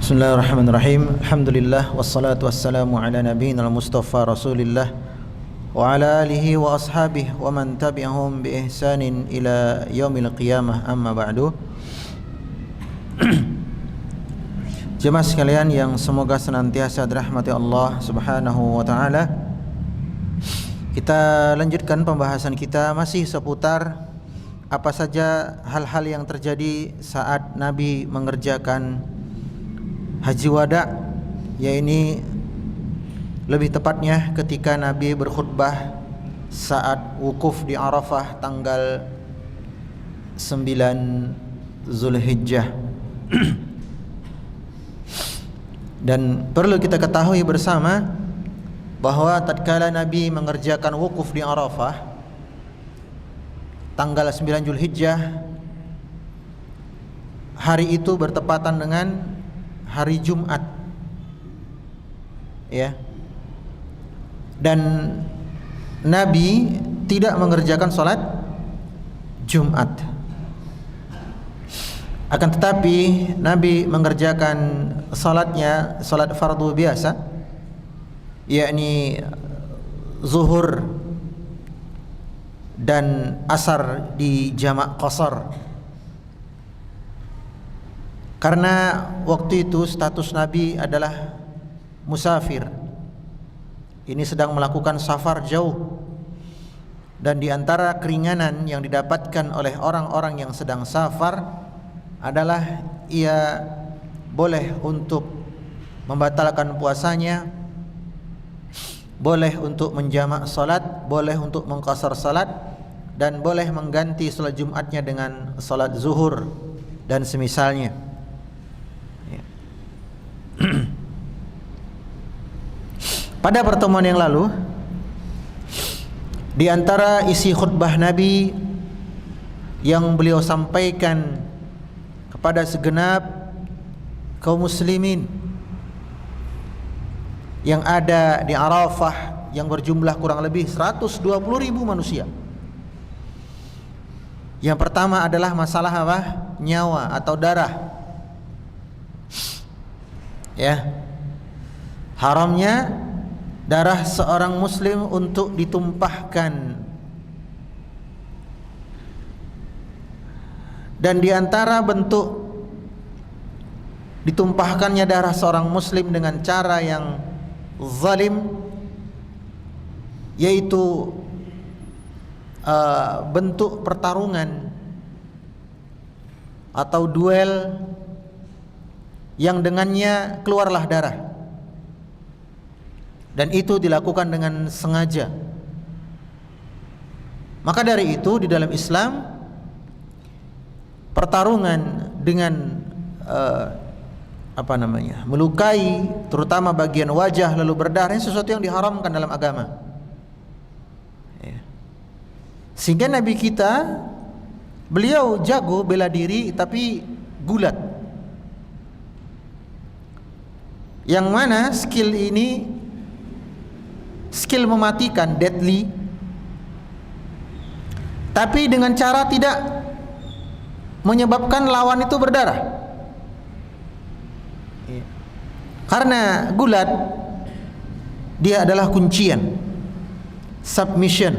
Bismillahirrahmanirrahim. Alhamdulillah wassalatu wassalamu ala nabiyina al-mustafa Rasulillah wa ala alihi wa ashabihi wa man tabi'ahum bi ihsanin ila yaumil qiyamah, amma ba'du. Jemaah sekalian yang semoga senantiasa dirahmati Allah Subhanahu wa taala. Kita lanjutkan pembahasan kita masih seputar apa saja hal-hal yang terjadi saat Nabi mengerjakan Haji Wada, yaitu lebih tepatnya ketika Nabi berkhutbah saat wukuf di Arafah tanggal 9 Zulhijjah. Dan perlu kita ketahui bersama bahwa tatkala Nabi mengerjakan wukuf di Arafah tanggal 9 Zulhijjah, hari itu bertepatan dengan hari Jumat, ya. Dan Nabi tidak mengerjakan sholat Jumat. Akan tetapi Nabi mengerjakan sholatnya, sholat fardu biasa, yakni zuhur dan asar di jamak qasar. Karena waktu itu status Nabi adalah musafir. Ini sedang melakukan safar jauh. Dan di antara keringanan yang didapatkan oleh orang-orang yang sedang safar adalah ia boleh untuk membatalkan puasanya, boleh untuk menjamak salat, boleh untuk mengqasar salat, dan boleh mengganti salat Jumatnya dengan salat zuhur dan semisalnya. Pada pertemuan yang lalu, di antara isi khutbah Nabi yang beliau sampaikan kepada segenap kaum muslimin yang ada di Arafah, yang berjumlah kurang lebih 120.000 manusia. Yang pertama adalah masalah apa? Nyawa atau darah. Ya. Haramnya darah seorang muslim untuk ditumpahkan. Dan di antara bentuk ditumpahkannya darah seorang muslim dengan cara yang zalim, yaitu bentuk pertarungan atau duel yang dengannya keluarlah darah. Dan itu dilakukan dengan sengaja. Maka dari itu di dalam Islam, pertarungan dengan melukai terutama bagian wajah lalu berdarah, ini sesuatu yang diharamkan dalam agama. Sehingga Nabi kita, beliau jago bela diri tapi gulat. Yang mana skill ini skill mematikan, deadly, tapi dengan cara tidak menyebabkan lawan itu berdarah. Karena gulat dia adalah kuncian, submission.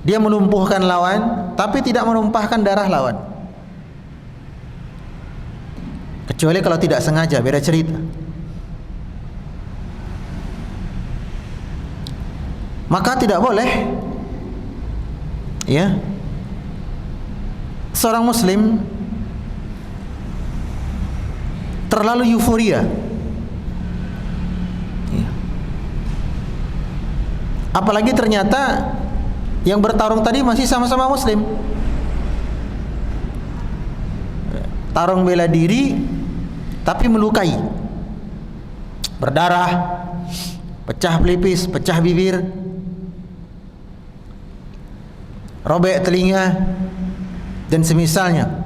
Dia melumpuhkan lawan tapi tidak menumpahkan darah lawan. Kecuali kalau tidak sengaja, beda cerita. Maka tidak boleh, ya, seorang muslim terlalu euforia, ya. Apalagi ternyata yang bertarung tadi masih sama-sama muslim. Tarung bela diri tapi melukai, berdarah, pecah pelipis, pecah bibir, robek telinga dan semisalnya.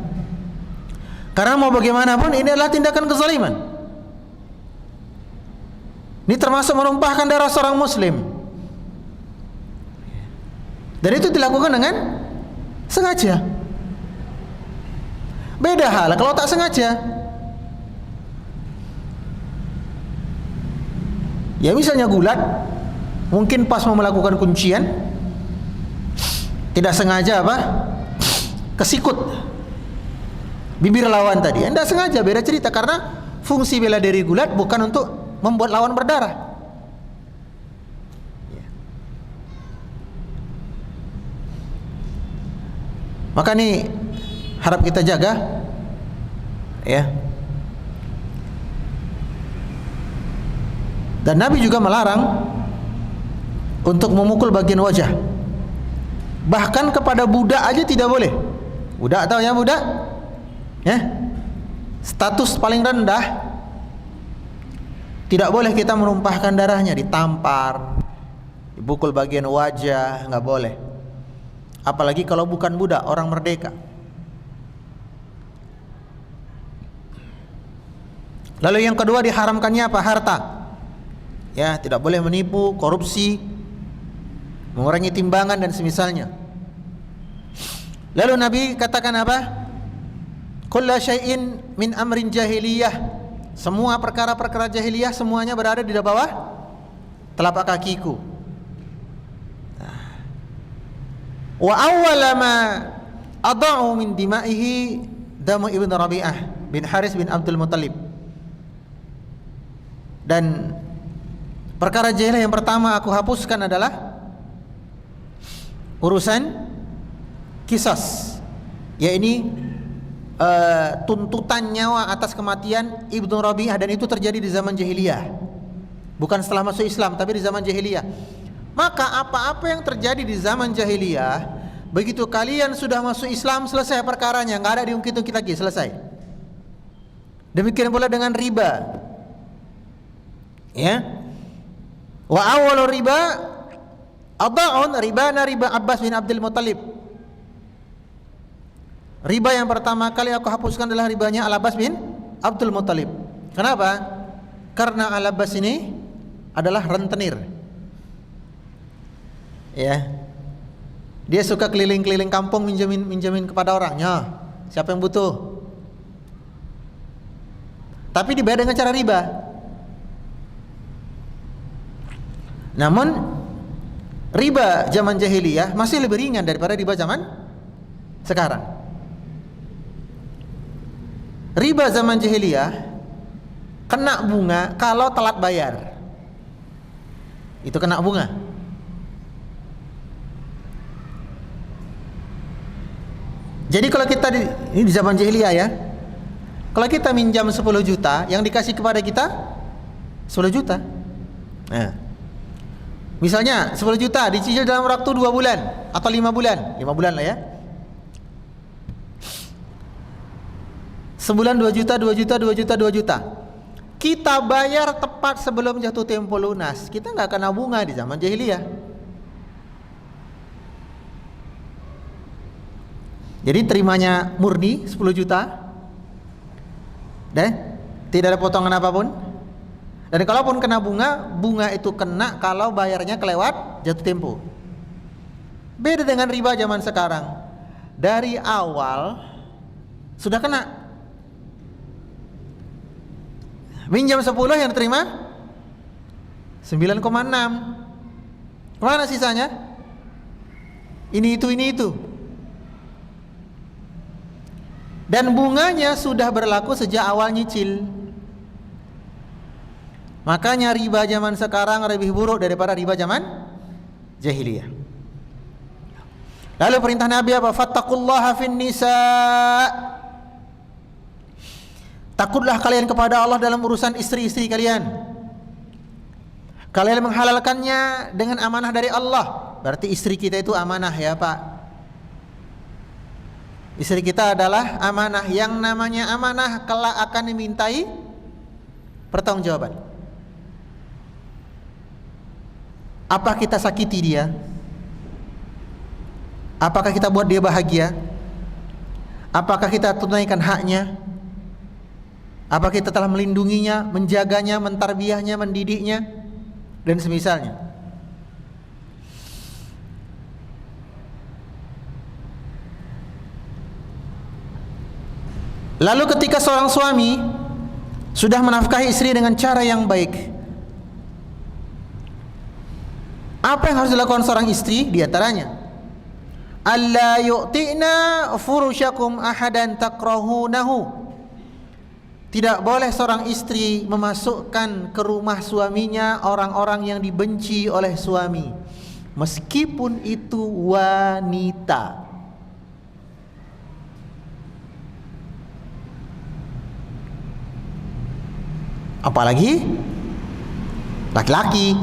Karena mau bagaimanapun ini adalah tindakan kezaliman. Ini termasuk menumpahkan darah seorang muslim. Dan itu dilakukan dengan sengaja. Beda hal kalau tak sengaja. Ya misalnya gulat, mungkin pas mau melakukan kuncian, tidak sengaja kesikut bibir lawan tadi. Tidak sengaja, beda cerita, karena fungsi bela diri gulat bukan untuk membuat lawan berdarah. Maka nih harap kita jaga, ya. Dan Nabi juga melarang untuk memukul bagian wajah. Bahkan kepada budak aja tidak boleh. Budak, tahu ya budak? Ya. Status paling rendah. Tidak boleh kita menumpahkan darahnya, ditampar, dipukul bagian wajah, nggak boleh. Apalagi kalau bukan budak, orang merdeka. Lalu yang kedua diharamkannya apa? Harta. Ya, tidak boleh menipu, korupsi, mengurangi timbangan dan semisalnya. Lalu Nabi katakan apa? Kullu syai'in min amrin jahiliyah. Semua perkara-perkara jahiliyah semuanya berada di bawah telapak kakiku. Wa awwala ma adau min dima'ihi damu ibn Rabi'ah bin Haris bin Abdul Muttalib. Dan perkara jahiliyah yang pertama aku hapuskan adalah urusan kisas, yaitu tuntutan nyawa atas kematian Ibnu Rabi'ah, dan itu terjadi di zaman jahiliyah, bukan setelah masuk Islam, tapi di zaman jahiliyah. Maka apa-apa yang terjadi di zaman jahiliyah, begitu kalian sudah masuk Islam, selesai perkaranya, nggak ada diungkit-ungkit lagi, selesai. Demikian pula dengan riba. Ya, wa awwalu riba adha'un ribana riba Abbas bin Abdul Muttalib. Riba yang pertama kali aku hapuskan adalah ribanya Al-Abbas bin Abdul Muttalib. Kenapa? Karena Al-Abbas ini adalah rentenir. Ya, dia suka keliling-keliling kampung minjamin kepada orangnya, siapa yang butuh. Tapi dibayar dengan cara riba. Namun riba zaman jahiliyah masih lebih ringan daripada riba zaman sekarang. Riba zaman jahiliyah kena bunga kalau telat bayar. Itu kena bunga. Jadi kalau kita ini di zaman jahiliyah ya, kalau kita minjam 10 juta, yang dikasih kepada kita 10 juta. Nah, misalnya 10 juta dicicil dalam waktu 2 bulan atau 5 bulan. 5 bulan lah ya. Sebulan 2 juta, 2 juta, 2 juta, 2 juta. Kita bayar tepat sebelum jatuh tempo lunas. Kita nggak kena bunga di zaman jahiliyah. Jadi terimanya murni 10 juta. Dan tidak ada potongan apapun. Dan kalaupun kena bunga, bunga itu kena kalau bayarnya kelewat jatuh tempo. Beda dengan riba zaman sekarang. Dari awal sudah kena. Minjam 10 yang diterima 9,6. Kemana sisanya? Ini itu. Dan bunganya sudah berlaku sejak awal nyicil. Makanya riba zaman sekarang lebih buruk daripada riba zaman jahiliyah. Lalu perintah Nabi apa? Fattaqullaha fin nisa. Takutlah kalian kepada Allah dalam urusan istri-istri kalian. Kalian menghalalkannya dengan amanah dari Allah. Berarti istri kita itu amanah ya Pak. Istri kita adalah amanah. Yang namanya amanah kelak akan dimintai pertanggungjawaban. Apa kita sakiti dia? Apakah kita buat dia bahagia? Apakah kita tunaikan haknya? Apa kita telah melindunginya, menjaganya, mentarbiyahnya, mendidiknya, dan semisalnya. Lalu ketika seorang suami sudah menafkahi istri dengan cara yang baik, apa yang harus dilakukan seorang istri? Di antaranya, alla yu'tina furusyakum ahadan takrahunahu. Tidak boleh seorang istri memasukkan ke rumah suaminya orang-orang yang dibenci oleh suami, meskipun itu wanita. Apalagi laki-laki,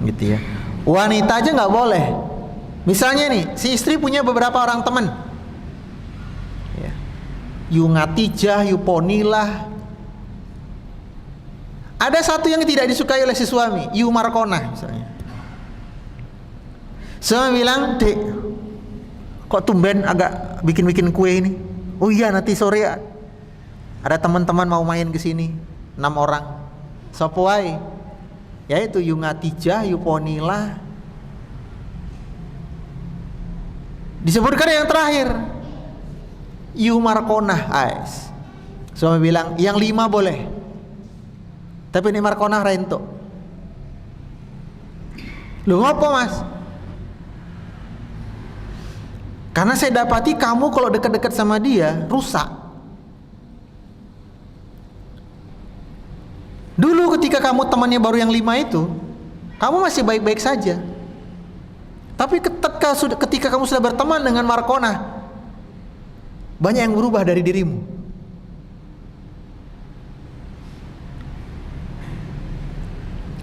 gitu ya. Wanita aja nggak boleh. Misalnya nih, si istri punya beberapa orang teman, ya. Yungatijah, Yuponilah. Ada satu yang tidak disukai oleh si suami, Yumarkonah misalnya. Suami bilang, "Dek, kok tumben agak bikin-bikin kue ini?" "Oh iya, nanti sore ada teman-teman mau main ke sini, 6 orang." Sopoai, yaitu Yungatijah, Yuponilah. Disebutkan yang terakhir, Yumarkonah Ais. Suami bilang, yang 5 boleh, tapi ini Markonah rento. Lu ngopo mas? Karena saya dapati kamu kalau dekat-dekat sama dia rusak. Dulu ketika kamu temannya baru yang 5 itu, kamu masih baik-baik saja. Tapi ketika kamu sudah berteman dengan Markonah, banyak yang berubah dari dirimu.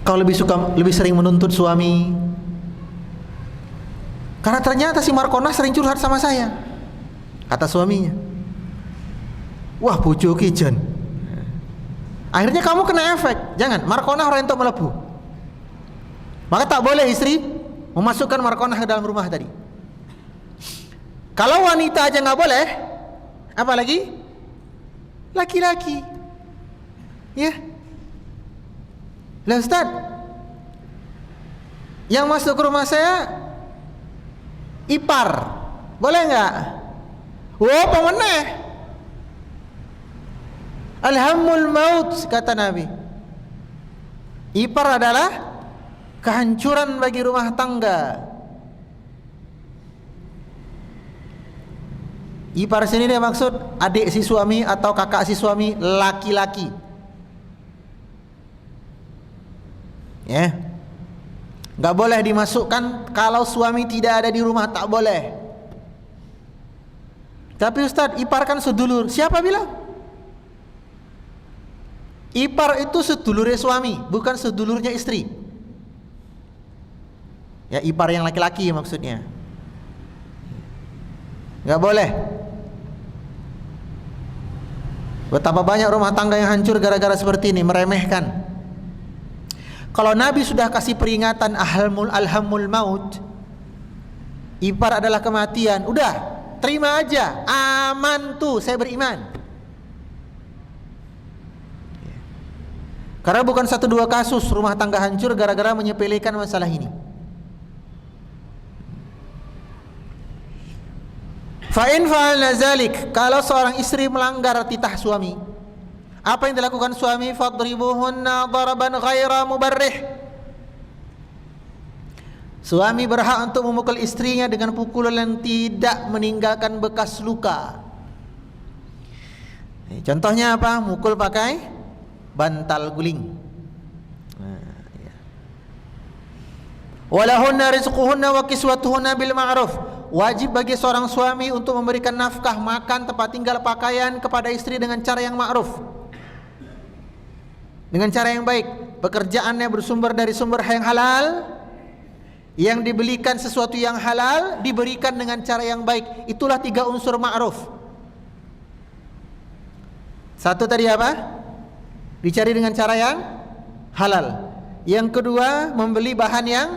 Kau lebih sering menuntut suami, karena ternyata si Markonah sering curhat sama saya. Kata suaminya, "Wah bojo kijan." Akhirnya kamu kena efek. Jangan, Markonah orang itu melebu. Maka tak boleh istri memasukkan Markonah ke dalam rumah tadi. Kalau wanita aja nggak boleh, apalagi laki-laki, ya. Lah Ustaz, yang masuk ke rumah saya ipar, boleh nggak? Wah, pemeneh. Alhamul maut, kata Nabi. Ipar adalah kehancuran bagi rumah tangga. Ipar sini dia maksud adik si suami atau kakak si suami laki-laki. Ya, nggak boleh dimasukkan kalau suami tidak ada di rumah, tak boleh. Tapi Ustadz, ipar kan sedulur. Siapa bilang? Ipar itu sedulurnya suami, bukan sedulurnya istri. Ya, ipar yang laki-laki maksudnya. Nggak boleh. Betapa banyak rumah tangga yang hancur gara-gara seperti ini, meremehkan. Kalau Nabi sudah kasih peringatan alhamul maut, ipar adalah kematian, udah terima aja, aman tuh, saya beriman. Karena bukan 1-2 kasus rumah tangga hancur gara-gara menyepelekan masalah ini. Fa'in fa'alna zalik, kalau seorang istri melanggar titah suami, apa yang dilakukan suami? Fadribuhunna daraban ghaira mubarrih. Suami berhak untuk memukul istrinya dengan pukulan yang tidak meninggalkan bekas luka. Contohnya apa? Mukul pakai bantal guling. Walahunna rizquhunna wa kiswatuhunna bil ma'ruf. Wajib bagi seorang suami untuk memberikan nafkah, makan, tempat tinggal, pakaian kepada istri dengan cara yang ma'ruf, dengan cara yang baik. Pekerjaannya bersumber dari sumber yang halal, yang dibelikan sesuatu yang halal, diberikan dengan cara yang baik. Itulah 3 unsur ma'ruf. Satu tadi apa? Dicari dengan cara yang halal. Yang kedua, membeli bahan yang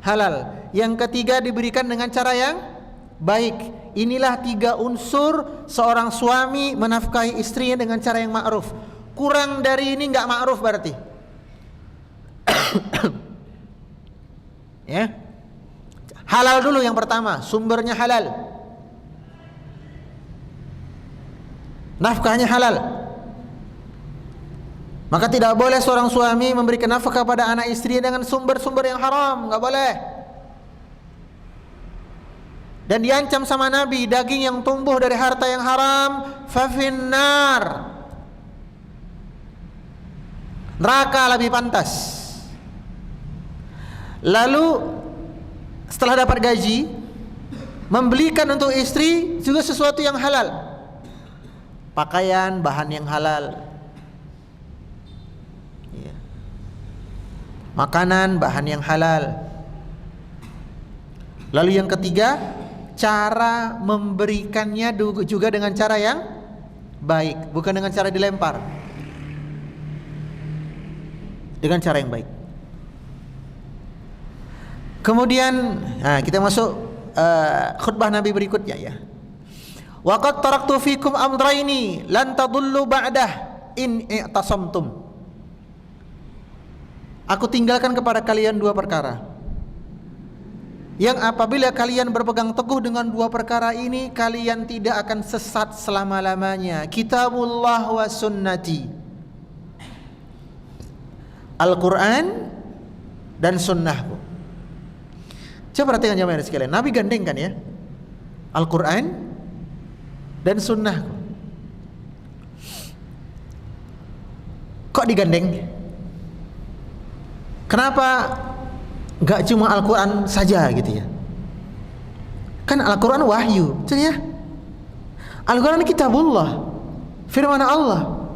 halal. Yang ketiga, diberikan dengan cara yang baik. Inilah 3 unsur seorang suami menafkahi istrinya dengan cara yang ma'ruf. Kurang dari ini nggak ma'ruf berarti. Ya. Halal dulu yang pertama, sumbernya halal. nafkahnya halal. Maka tidak boleh seorang suami memberikan nafkah pada anak istri dengan sumber-sumber yang haram, nggak boleh. Dan diancam sama Nabi, daging yang tumbuh dari harta yang haram, fafinnar, neraka lebih pantas. Lalu setelah dapat gaji, membelikan untuk istri juga sesuatu yang halal, pakaian bahan yang halal, makanan bahan yang halal. Lalu yang ketiga, cara memberikannya juga dengan cara yang baik, bukan dengan cara dilempar, dengan cara yang baik. Kemudian kita masuk khutbah Nabi berikutnya ya. Wa qad taraktu fikum amrayni lan tadullu ba'dah in i'tasamtum. Aku tinggalkan kepada kalian dua perkara, yang apabila kalian berpegang teguh dengan dua perkara ini, kalian tidak akan sesat selama-lamanya. Kitabullah wa sunnati, Al-Quran dan sunnahku. Coba perhatikan jamaah sekalian, Nabi gandengkan ya, Al-Quran dan sunnahku. Kok digandeng? Kenapa gak cuma Al-Quran saja gitu ya? Kan Al-Quran wahyu, betul ya? Al-Quran kitabullah, firman Allah.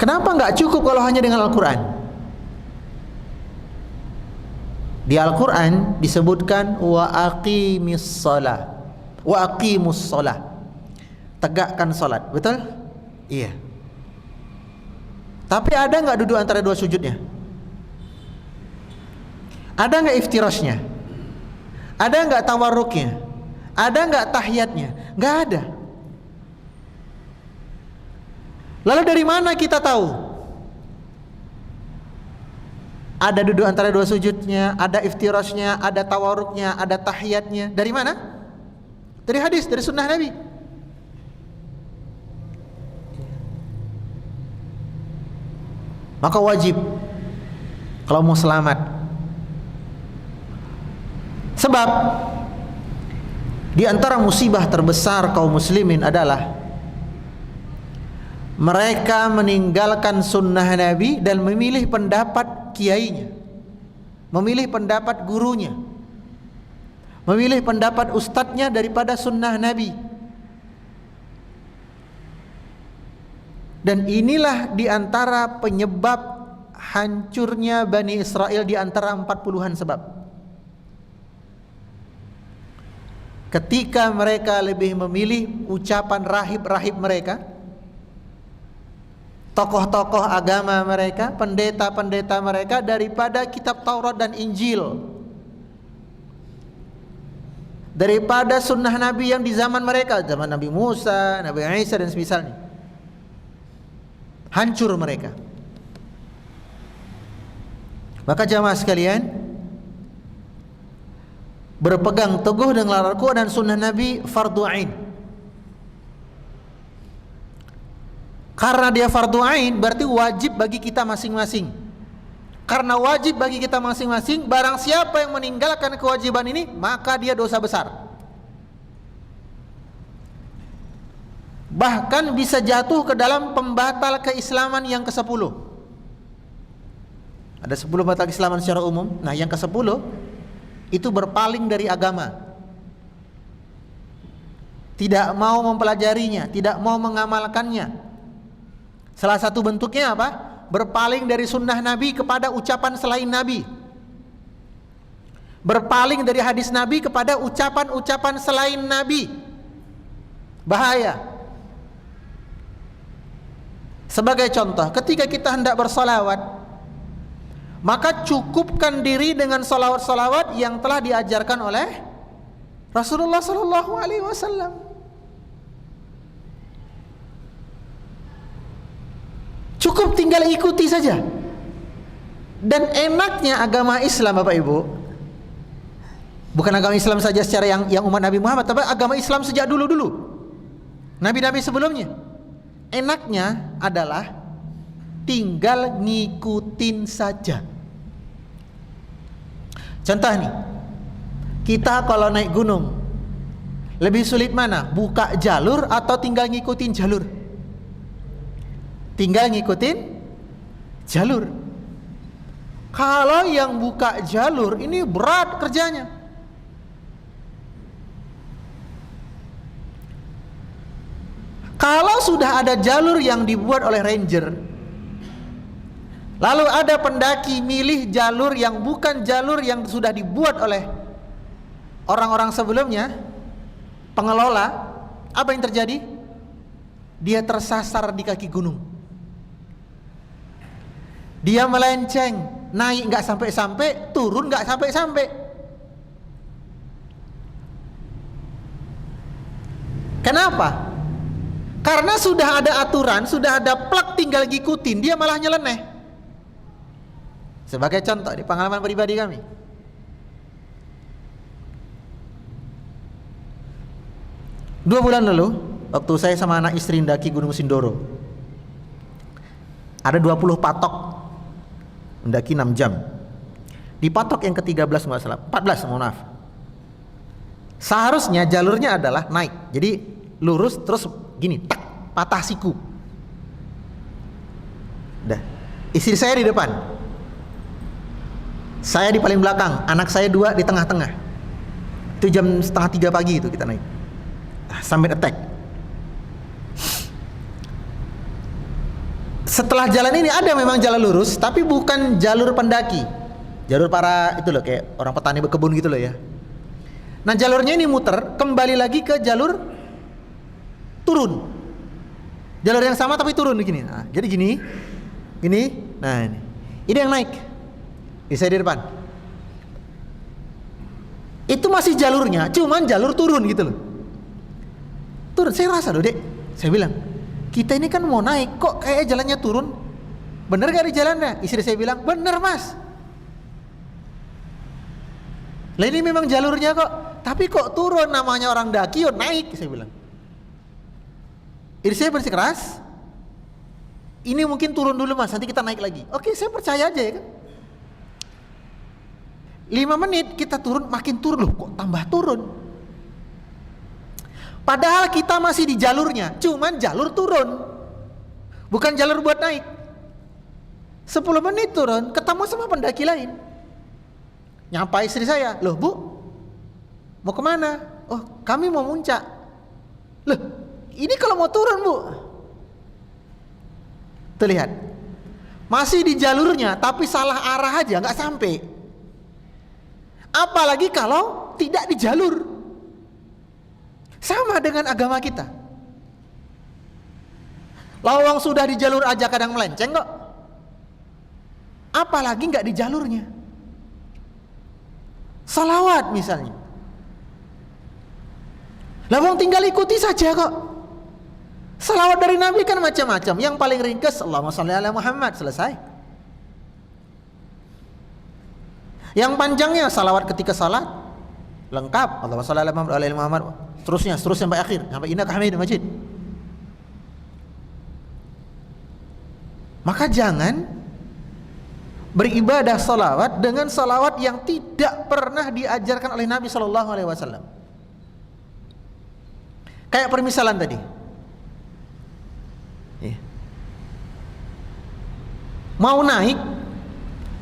Kenapa gak cukup kalau hanya dengan Al-Quran? Di Al-Quran disebutkan wa aqimis shalah, wa aqimus shalah, tegakkan salat, betul? Iya. Tapi ada nggak duduk antara dua sujudnya? Ada nggak iftirasnya? Ada nggak tawarruknya? Ada nggak tahiyatnya? Nggak ada. Lalu dari mana kita tahu? Ada duduk antara dua sujudnya, ada iftirasnya, ada tawarruknya, ada tahiyatnya. Dari mana? Dari hadis, dari sunnah Nabi. Maka wajib kalau mau selamat. Sebab di antara musibah terbesar kaum muslimin adalah mereka meninggalkan sunnah Nabi dan memilih pendapat kiainya, memilih pendapat gurunya, memilih pendapat ustadznya daripada sunnah Nabi. Dan inilah diantara penyebab hancurnya Bani Israel, di antara 40-an sebab. Ketika mereka lebih memilih ucapan rahib-rahib mereka, tokoh-tokoh agama mereka, pendeta-pendeta mereka, daripada kitab Taurat dan Injil, daripada sunnah Nabi yang di zaman mereka, zaman Nabi Musa, Nabi Isa dan semisalnya. Hancur mereka. Maka jamaah sekalian, berpegang teguh dengan Al-Quran dan sunnah Nabi fardu ain. Karena dia fardu ain, berarti wajib bagi kita masing-masing. Karena wajib bagi kita masing-masing, barang siapa yang meninggalkan kewajiban ini, maka dia dosa besar. Bahkan bisa jatuh ke dalam pembatal keislaman yang ke-10. Ada 10 batal keislaman secara umum. Nah, yang ke-10 itu berpaling dari agama, tidak mau mempelajarinya, tidak mau mengamalkannya. Salah satu bentuknya apa? Berpaling dari sunnah Nabi kepada ucapan selain Nabi, berpaling dari hadis Nabi kepada ucapan-ucapan selain Nabi. Bahaya. Sebagai contoh, ketika kita hendak bersolawat, maka cukupkan diri dengan solawat-solawat yang telah diajarkan oleh Rasulullah Sallallahu Alaihi Wasallam. Cukup tinggal ikuti saja. Dan enaknya agama Islam, Bapak Ibu, Bukan agama Islam saja secara yang umat Nabi Muhammad, tapi agama Islam sejak dulu-dulu. Nabi-nabi sebelumnya. Enaknya adalah tinggal ngikutin saja. Contoh nih, kita kalau naik gunung, lebih sulit mana? Buka jalur atau tinggal ngikutin jalur? Tinggal ngikutin jalur. Kalau yang buka jalur ini berat kerjanya. Kalau sudah ada jalur yang dibuat oleh ranger, lalu ada pendaki milih jalur yang bukan jalur yang sudah dibuat oleh orang-orang sebelumnya, pengelola, apa yang terjadi? Dia tersasar di kaki gunung. Dia melenceng, naik nggak sampai-sampai, turun nggak sampai-sampai. Kenapa? Karena sudah ada aturan, sudah ada plak, tinggal ngikutin, dia malah nyeleneh. Sebagai contoh di pengalaman pribadi kami, dua bulan lalu, waktu saya sama anak istri mendaki Gunung Sindoro, ada 20 patok, mendaki 6 jam. Di patok yang ke-13 nggak salah, 14 mohon maaf. Seharusnya jalurnya adalah naik, jadi lurus terus gini, tak, patah siku. Dah, istri saya di depan, saya di paling belakang, anak saya 2 di tengah-tengah. Itu jam 2:30 pagi itu kita naik, sampai attack. Setelah jalan ini ada memang jalan lurus, tapi bukan jalur pendaki, jalur para itu loh, kayak orang petani berkebun gitu loh ya. Nah jalurnya ini muter kembali lagi ke jalur turun, jalur yang sama tapi turun begini. Nah, jadi gini, nah ini yang naik, saya di depan. Itu masih jalurnya, cuman jalur turun gitu loh. Turun, saya rasa loh dek, saya bilang, kita ini kan mau naik, kok kayak jalannya turun? Bener gak di jalannya? Istri saya bilang, bener mas. Lah ini memang jalurnya kok, tapi kok turun, namanya orang daki, yuk naik, saya bilang. Istri saya bersikeras, ini mungkin turun dulu mas, nanti kita naik lagi. Oke, saya percaya aja ya kan. 5 menit kita turun, makin turun loh, kok tambah turun. Padahal kita masih di jalurnya, cuman jalur turun, bukan jalur buat naik. 10 menit turun, ketemu sama pendaki lain. Nyapa istri saya, loh bu, mau kemana? Oh kami mau muncak. Loh ini kalau mau turun bu, tuh lihat, masih di jalurnya tapi salah arah aja nggak sampai. Apalagi kalau tidak di jalur. Sama dengan agama kita. Lawang sudah di jalur aja kadang melenceng kok, apalagi nggak di jalurnya. Salawat misalnya, lawang tinggal ikuti saja kok. Salawat dari Nabi kan macam-macam. Yang paling ringkas Allahumma shalli ala Muhammad, selesai. Yang panjangnya salawat ketika salat, lengkap Allahumma shalli ala Muhammad wa ala ali Muhammad, seterusnya sampai akhir, sampai innaka hamidum majid. Maka jangan beribadah salawat dengan salawat yang tidak pernah diajarkan oleh Nabi SAW. Kayak permisalan tadi, mau naik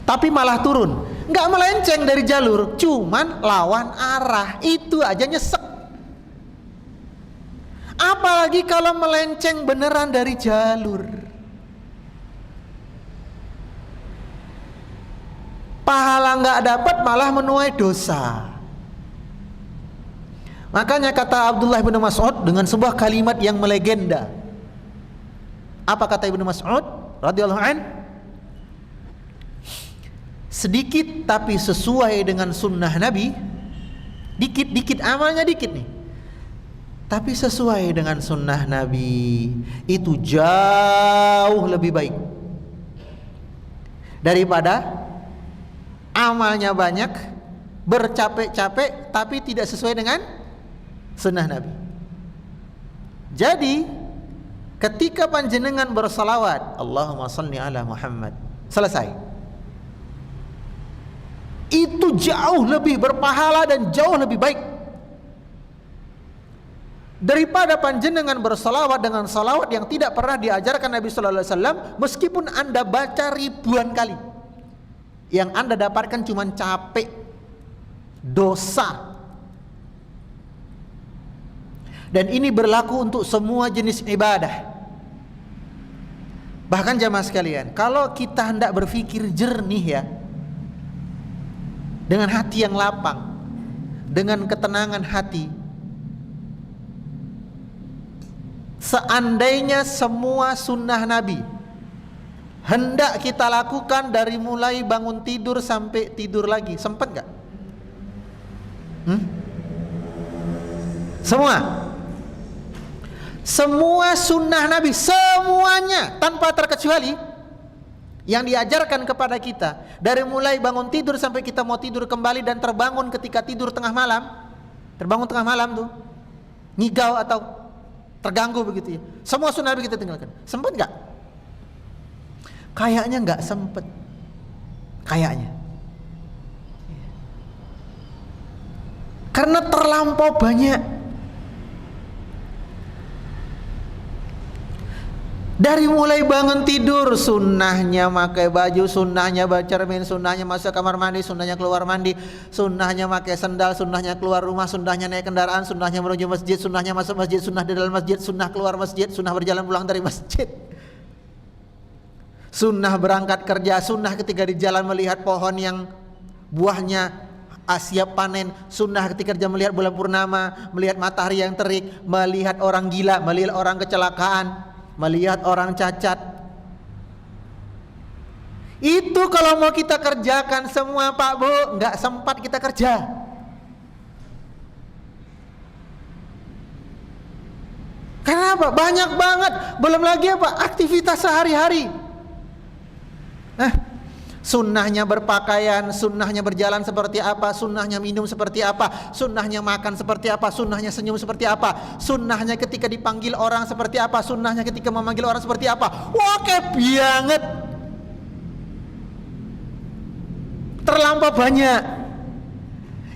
tapi malah turun, nggak melenceng dari jalur, cuman lawan arah, itu aja nyesek. Apalagi kalau melenceng beneran dari jalur, pahala nggak dapat, malah menuai dosa. Makanya kata Abdullah bin Mas'ud dengan sebuah kalimat yang melegenda. Apa kata Ibnu Mas'ud radhiyallahu an? Sedikit tapi sesuai dengan sunnah Nabi, dikit-dikit amalnya dikit nih, tapi sesuai dengan sunnah Nabi, itu jauh lebih baik daripada amalnya banyak bercapek-capek tapi tidak sesuai dengan sunnah Nabi. Jadi ketika panjenengan bersalawat, Allahumma salli ala Muhammad, selesai, itu jauh lebih berpahala dan jauh lebih baik daripada panjenengan bersalawat dengan salawat yang tidak pernah diajarkan Nabi sallallahu alaihi wasallam. Meskipun Anda baca ribuan kali, yang Anda dapatkan cuma capek, dosa. Dan ini berlaku untuk semua jenis ibadah. Bahkan jamaah sekalian, kalau kita hendak berpikir jernih ya, dengan hati yang lapang, dengan ketenangan hati, seandainya semua sunnah Nabi hendak kita lakukan dari mulai bangun tidur sampai tidur lagi, sempat gak? Semua sunnah Nabi, semuanya tanpa terkecuali yang diajarkan kepada kita, dari mulai bangun tidur sampai kita mau tidur kembali dan terbangun ketika tidur tengah malam, terbangun tengah malam tuh ngigau atau terganggu begitu ya, semua sunnah Nabi kita tinggalkan. Sempat gak? Kayaknya gak sempet, kayaknya, karena terlampau banyak. Dari mulai bangun tidur, sunnahnya pakai baju, sunnahnya baca cermin, sunnahnya masuk kamar mandi, sunnahnya keluar mandi, sunnahnya pakai sendal, sunnahnya keluar rumah, sunnahnya naik kendaraan, sunnahnya menuju masjid, sunnahnya masuk masjid, sunnah di dalam masjid, sunnah keluar masjid, sunnah berjalan pulang dari masjid, sunnah berangkat kerja, sunnah ketika di jalan melihat pohon yang buahnya siap panen, sunnah ketika dia melihat bulan purnama, melihat matahari yang terik, melihat orang gila, melihat orang kecelakaan, melihat orang cacat. Itu kalau mau kita kerjakan semua Pak Bu, nggak sempat kita kerja. Kenapa? Banyak banget. Belum lagi apa? Aktivitas sehari-hari. Sunnahnya berpakaian, sunnahnya berjalan seperti apa, sunnahnya minum seperti apa, sunnahnya makan seperti apa, sunnahnya senyum seperti apa, sunnahnya ketika dipanggil orang seperti apa, sunnahnya ketika memanggil orang seperti apa. Wah, kayak banget, terlampau banyak.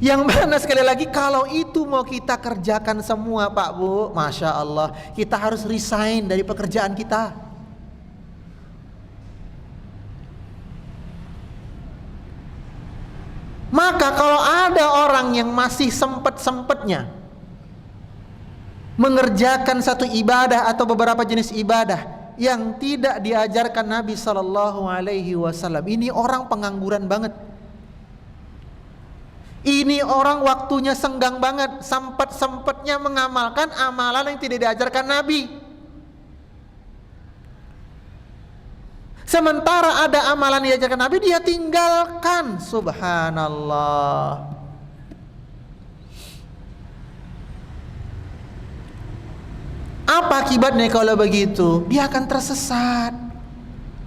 Yang mana sekali lagi, kalau itu mau kita kerjakan semua Pak Bu, Masya Allah, kita harus resign dari pekerjaan kita. Maka kalau ada orang yang masih sempet-sempetnya mengerjakan satu ibadah atau beberapa jenis ibadah yang tidak diajarkan Nabi Sallallahu Alaihi Wasallam, ini orang pengangguran banget. Ini orang waktunya senggang banget, sempet-sempetnya mengamalkan amalan yang tidak diajarkan Nabi. Sementara ada amalan yang diajarkan Nabi, dia tinggalkan. Subhanallah. Apa akibatnya kalau begitu? Dia akan tersesat.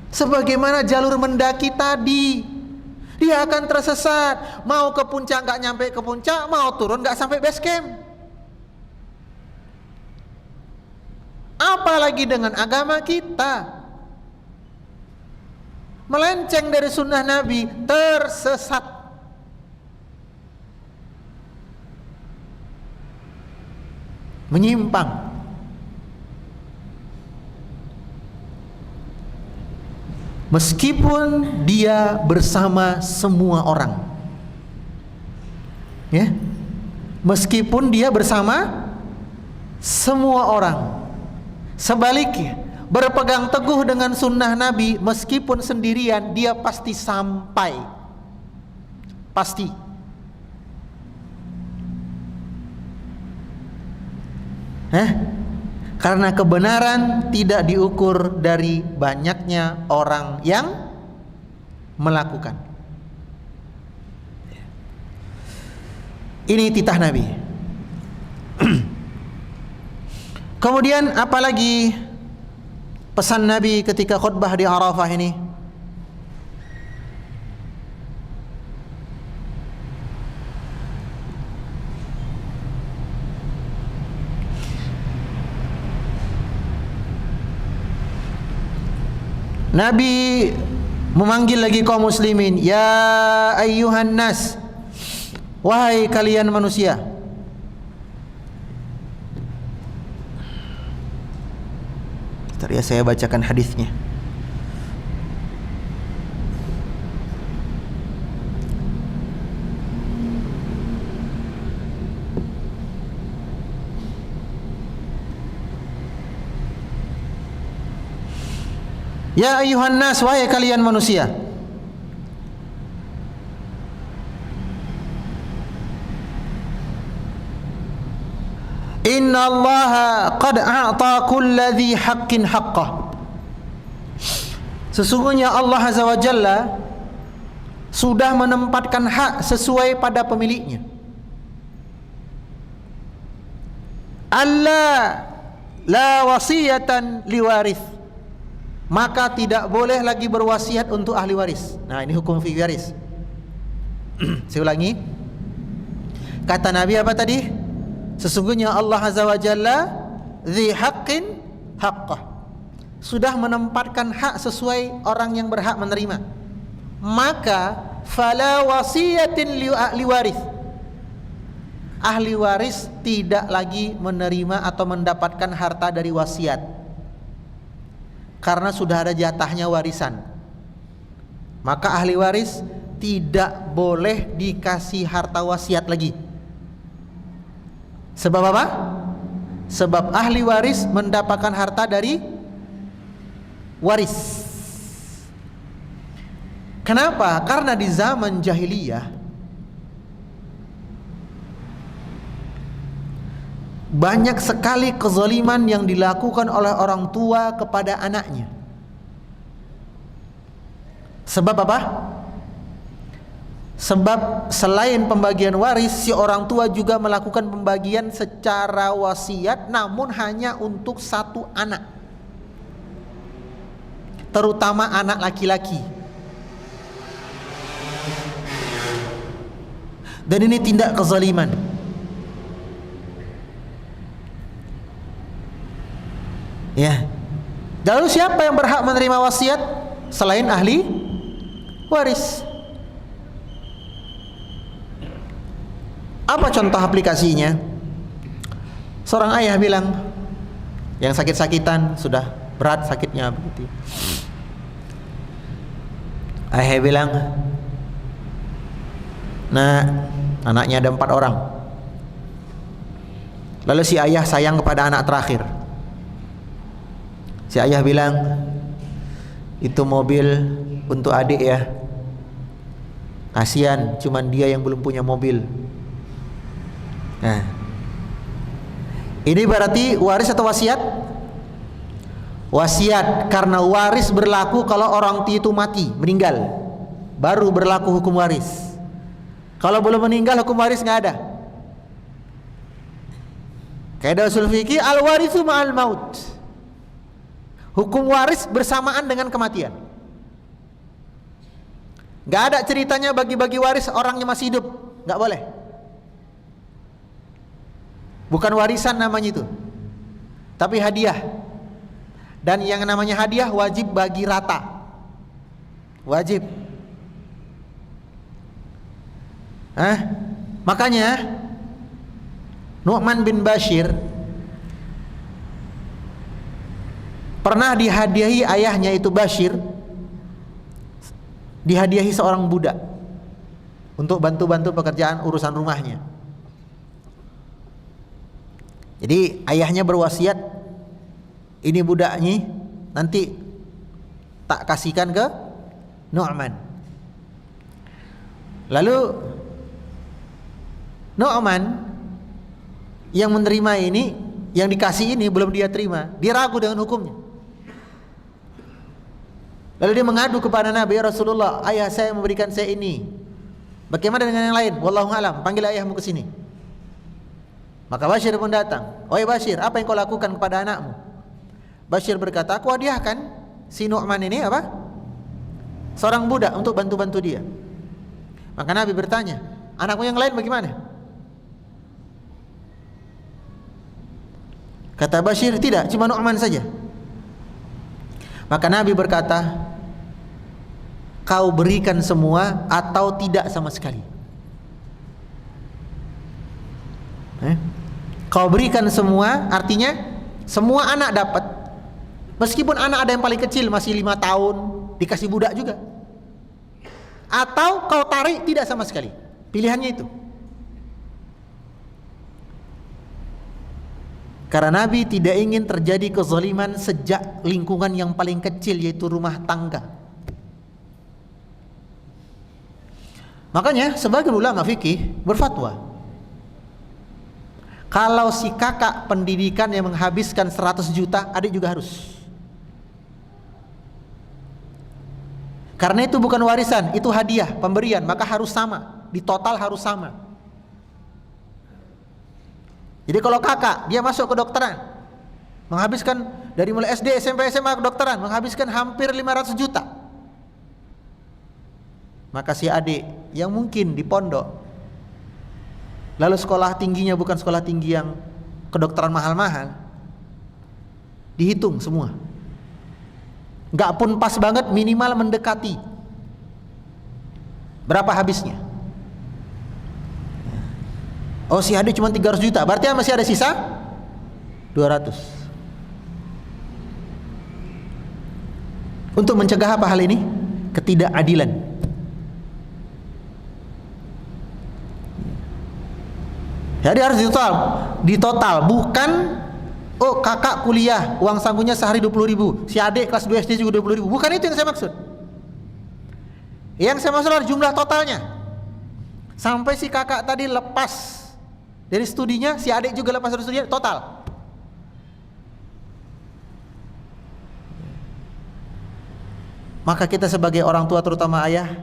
Sebagaimana jalur mendaki tadi, dia akan tersesat. Mau ke puncak gak nyampe ke puncak, mau turun gak sampai base camp. Apalagi dengan agama kita, melenceng dari sunnah Nabi, tersesat. Menyimpang. Meskipun dia bersama semua orang, ya, meskipun dia bersama semua orang. Sebaliknya, berpegang teguh dengan sunnah Nabi, meskipun sendirian, dia pasti sampai, pasti. Karena kebenaran tidak diukur dari banyaknya orang yang melakukan. Ini titah Nabi. Kemudian apalagi pesan Nabi ketika khutbah di Arafah ini? Nabi memanggil lagi kaum muslimin, ya ayyuhan nas, wahai kalian manusia. Bentar ya, saya bacakan hadisnya. Ya ayyuhan nas, wahai kalian manusia. Inna Allaha qad a'ta kulli dhi haqqin haqqah. Sesungguhnya Allah Azza wa Jalla sudah menempatkan hak sesuai pada pemiliknya. Allah la wasiyatan liwarith, maka tidak boleh lagi berwasiat untuk ahli waris. Nah, ini hukum fi waris. Saya ulangi. Kata Nabi apa tadi? Sesungguhnya Allah Azza wa Jalla dzi haqqin haqqah, sudah menempatkan hak sesuai orang yang berhak menerima. Maka fala wasiyatin li waris, ahli waris tidak lagi menerima atau mendapatkan harta dari wasiat, karena sudah ada jatahnya warisan. Maka ahli waris tidak boleh dikasih harta wasiat lagi. Sebab apa? Sebab ahli waris mendapatkan harta dari waris. Kenapa? Karena di zaman jahiliyah banyak sekali kezaliman yang dilakukan oleh orang tua kepada anaknya. Sebab apa? Sebab selain pembagian waris, si orang tua juga melakukan pembagian secara wasiat, namun hanya untuk satu anak, terutama anak laki-laki. Dan ini tindak kezaliman. Ya. Lalu siapa yang berhak menerima wasiat selain ahli waris? Apa contoh aplikasinya? Seorang ayah bilang, yang sakit-sakitan, sudah berat sakitnya begitu. Ayah bilang, nah, anaknya ada 4 orang. Lalu si ayah sayang kepada anak terakhir. Si ayah bilang, itu mobil untuk adik ya. Kasihan, cuman dia yang belum punya mobil. Nah, ini berarti waris atau wasiat? Wasiat, karena waris berlaku kalau orang tua itu mati, meninggal, baru berlaku hukum waris. Kalau belum meninggal, hukum waris nggak ada. Kaidah usul fikih, al warithu ma'al maut. Hukum waris bersamaan dengan kematian. Nggak ada ceritanya bagi-bagi waris orangnya masih hidup, nggak boleh. Bukan warisan namanya itu, tapi hadiah. Dan yang namanya hadiah wajib bagi rata, wajib. Makanya Nu'man bin Bashir pernah dihadiahi ayahnya itu Bashir, dihadiahi seorang budak untuk bantu-bantu pekerjaan urusan rumahnya. Jadi ayahnya berwasiat, ini budaknya nanti tak kasihkan ke Nu'man. Lalu Nu'man yang menerima ini, yang dikasih ini belum dia terima, dia ragu dengan hukumnya. Lalu dia mengadu kepada Nabi, ya Rasulullah, ayah saya memberikan saya ini, bagaimana dengan yang lain? Wallahu alam, panggil ayahmu ke sini. Maka Bashir pun datang. Wahai Bashir, apa yang kau lakukan kepada anakmu? Bashir berkata, aku hadiahkan si Nu'man ini apa? Seorang budak untuk bantu-bantu dia. Maka Nabi bertanya, anakmu yang lain bagaimana? Kata Bashir, tidak, cuma Nu'man saja. Maka Nabi berkata, kau berikan semua atau tidak sama sekali. Kau berikan semua artinya semua anak dapat. Meskipun anak ada yang paling kecil masih 5 tahun, dikasih budak juga. Atau kau tarik tidak sama sekali. Pilihannya itu. Karena Nabi tidak ingin terjadi kezaliman sejak lingkungan yang paling kecil, yaitu rumah tangga. Makanya sebagian ulama fikih berfatwa, kalau si kakak pendidikan yang menghabiskan 100 juta, adik juga harus. Karena itu bukan warisan, itu hadiah, pemberian, maka harus sama, di total harus sama. Jadi kalau kakak dia masuk kedokteran, menghabiskan dari mulai SD, SMP, SMA kedokteran, menghabiskan hampir 500 juta. Maka si adik yang mungkin di pondok, lalu sekolah tingginya bukan sekolah tinggi yang kedokteran mahal-mahal, dihitung semua. Gak pun pas banget, minimal mendekati. Berapa habisnya? Oh, si adik cuma 300 juta, berarti masih ada sisa 200. Untuk mencegah apa hal ini? Ketidakadilan. Jadi harus di total, bukan oh kakak kuliah uang sakunya sehari 20.000, si adik kelas 2 SD juga 20.000. Bukan itu yang saya maksud. Yang saya maksud adalah jumlah totalnya. Sampai si kakak tadi lepas dari studinya, si adik juga lepas dari studinya, total. Maka kita sebagai orang tua, terutama ayah,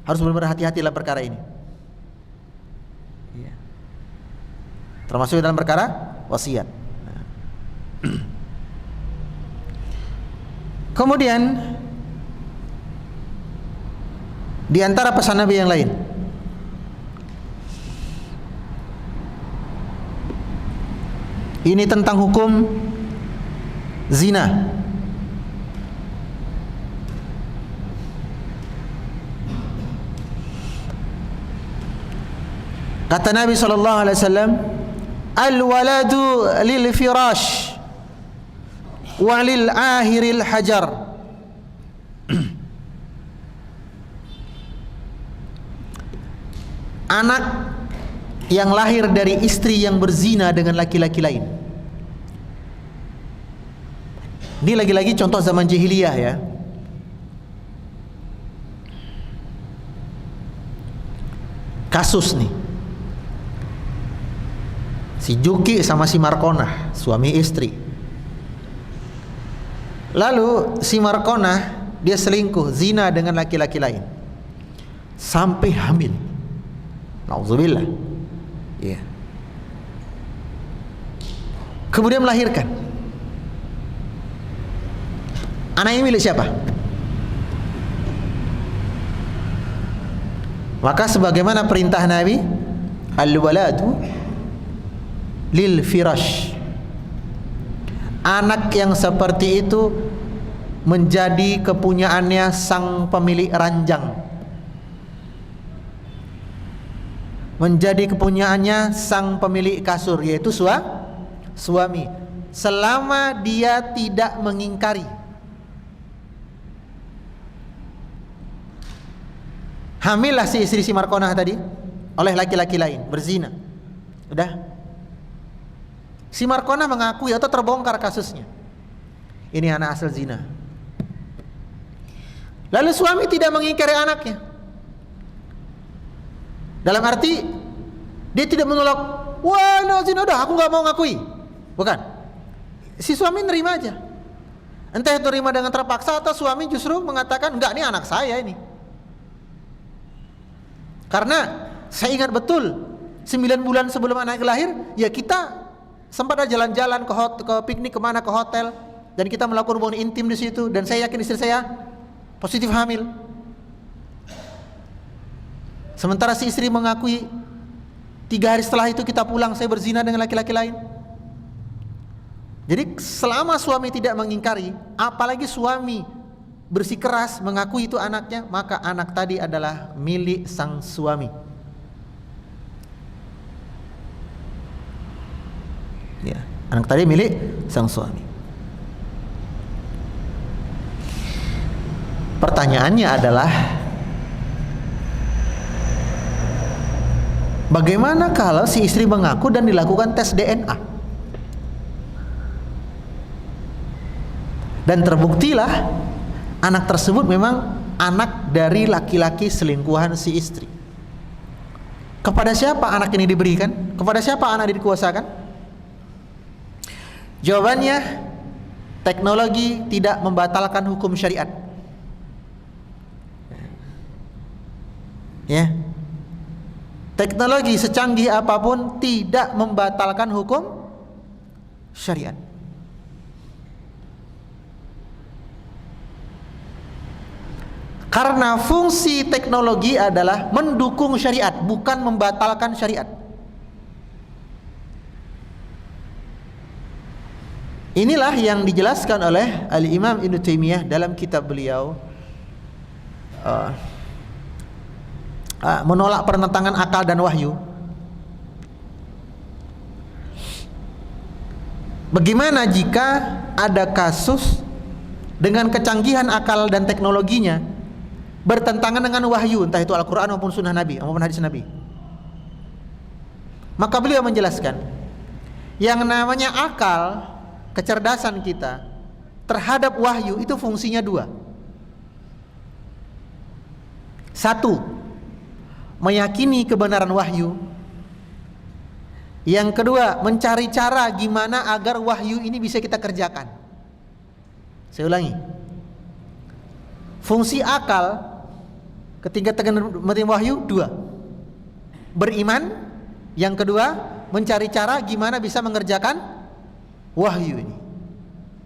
harus benar-benar hati-hati dalam perkara ini. Termasuk dalam perkara wasiat. Kemudian di antara pesan Nabi yang lain, ini tentang hukum zina. Kata Nabi SAW, al-waladu lil firash wa lil ahiril hajar. Anak yang lahir dari istri yang berzina dengan laki-laki lain. Ini lagi-lagi contoh zaman jahiliyah ya. Kasus nih, si Juki sama si Markonah, suami istri. Lalu si Markonah dia selingkuh, zina dengan laki-laki lain, sampai hamil. Nauzubillah. Iya. Kemudian melahirkan. Anak ini milik siapa? Maka sebagaimana perintah Nabi, al-waladu lil firash. Anak yang seperti itu menjadi kepunyaannya sang pemilik ranjang, menjadi kepunyaannya sang pemilik kasur, yaitu suami, selama dia tidak mengingkari. Hamillah si istri si Markonah tadi oleh laki-laki lain, berzina. Udah, si Markonah mengakui atau terbongkar kasusnya, ini anak asal zina. Lalu suami tidak mengingkari anaknya, dalam arti dia tidak menolak, wah no zina, udah aku gak mau ngakui. Bukan, si suami nerima aja. Entah itu nerima dengan terpaksa atau suami justru mengatakan, enggak, ini anak saya ini. Karena saya ingat betul 9 bulan sebelum anak lahir, ya kita sempat ada jalan-jalan ke piknik kemana, ke hotel, dan kita melakukan hubungan intim di situ, dan saya yakin istri saya positif hamil. Sementara si istri mengakui 3 hari setelah itu kita pulang, saya berzina dengan laki-laki lain. Jadi selama suami tidak mengingkari, apalagi suami bersikeras mengakui itu anaknya, maka anak tadi adalah milik sang suami. Ya, anak tadi milik sang suami. Pertanyaannya adalah, bagaimana kalau si istri mengaku dan dilakukan tes DNA? Dan terbuktilah anak tersebut memang anak dari laki-laki selingkuhan si istri. Kepada siapa anak ini diberikan? Kepada siapa anak ini dikuasakan? Jawabannya, teknologi tidak membatalkan hukum syariat. Ya. Teknologi secanggih apapun tidak membatalkan hukum syariat. Karena fungsi teknologi adalah mendukung syariat, bukan membatalkan syariat. Inilah yang dijelaskan oleh Al-Imam Ibnu Taimiyah dalam kitab beliau menolak penentangan akal dan wahyu. Bagaimana jika ada kasus dengan kecanggihan akal dan teknologinya bertentangan dengan wahyu, entah itu Al-Quran maupun Sunnah Nabi maupun hadis Nabi? Maka beliau menjelaskan, yang namanya akal, kecerdasan kita terhadap wahyu itu fungsinya dua. Satu, meyakini kebenaran wahyu. Yang kedua, mencari cara gimana agar wahyu ini bisa kita kerjakan. Saya ulangi, fungsi akal ketika menerima wahyu dua: beriman, yang kedua mencari cara gimana bisa mengerjakan wahyu ini.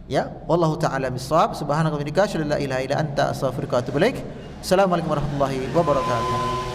Ya, wallahu taala bissawab. Subhanaka wa bihamdika, asyhadu an la ilaha illa anta, astaghfiruka wa atubu ilaik. Assalamualaikum warahmatullahi wabarakatuh.